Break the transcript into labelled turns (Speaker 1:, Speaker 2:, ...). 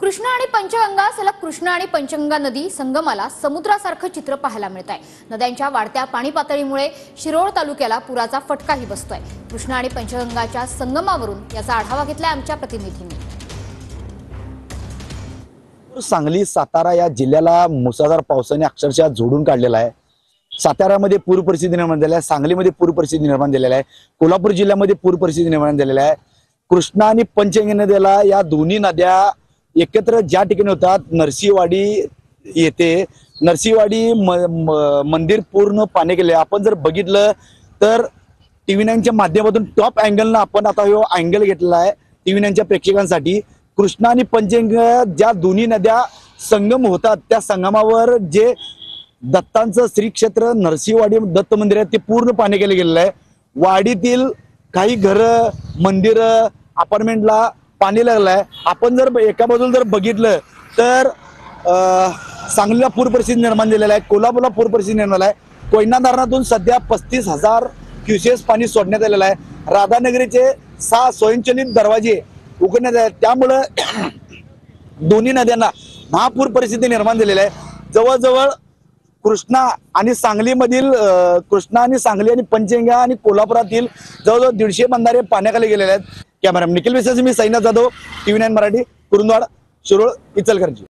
Speaker 1: कृष्णा आणि पंचगंगा सलग कृष्णा आणि पंचगंगा नदी संगमाला समुद्रासारखं चित्र पाहायला मिळत आहे। नद्यांच्या वाढत्या पाणी पातळीमुळे शिरोळ तालुक्याला पुराचा फटकाही बसतोय। कृष्णा आणि पंचगंगाच्या संगमावरून याचा आढावा घेतलाय आमच्या प्रतिनिधींनी।
Speaker 2: सांगली सातारा या जिल्ह्याला मुसळधार पावसाने अक्षरशः झोडून काढलेला आहे। साताऱ्यामध्ये पूर परिस्थिती निर्माण झाली आहे, सांगलीमध्ये पूर परिस्थिती निर्माण झालेली आहे, कोल्हापूर जिल्ह्यामध्ये पूर परिस्थिती निर्माण झालेली आहे। कृष्णा आणि पंचगंगा नद्याला या दोन्ही नद्या एकत्र ज्या ठिकाणी होतात नरसिंहवाडी येथे नरसिंहवाडी मंदिर पूर्ण पाणी गेले। आपण जर बघितलं तर TV9च्या माध्यमातून टॉप अँगलनं आपण आता हा अँगल घेतलेला आहे TV9च्या प्रेक्षकांसाठी। कृष्णा आणि पंचगंगा ज्या दोन्ही नद्या संगम होतात त्या संगमावर जे दत्तांचं श्री क्षेत्र नरसिंहवाडी दत्त मंदिर आहे ते पूर्ण पाणी गेलेलं आहे। वाडीतील काही घरं मंदिरं अपार्टमेंटला पाणी लागलं आहे। आपण जर एका बाजूला जर बघितलं तर सांगलीला पूर परिस्थिती निर्माण झालेला आहे, कोल्हापूरला पूर परिस्थिती निर्माण आहे। कोयना धरणातून सध्या 35,000 क्युसेस पाणी सोडण्यात आलेलं आहे। राधानगरीचे 6 स्वयंचलित दरवाजे उघडण्यात आले, त्यामुळे दोन्ही नद्यांना महापूर परिस्थिती निर्माण झालेली आहे। जवळजवळ कृष्णा आणि सांगलीमधील कृष्णा आणि सांगली आणि पंचगंगा आणि कोल्हापुरातील जवळजवळ 150 बंधारे पाण्याखाली गेलेले आहेत। कॅमेरामॅन निखिल विसेस, मी सैनाथ जाधव, TV9 मराठी, कुरुंदवाड, शिरोळ, इचलकरंजी।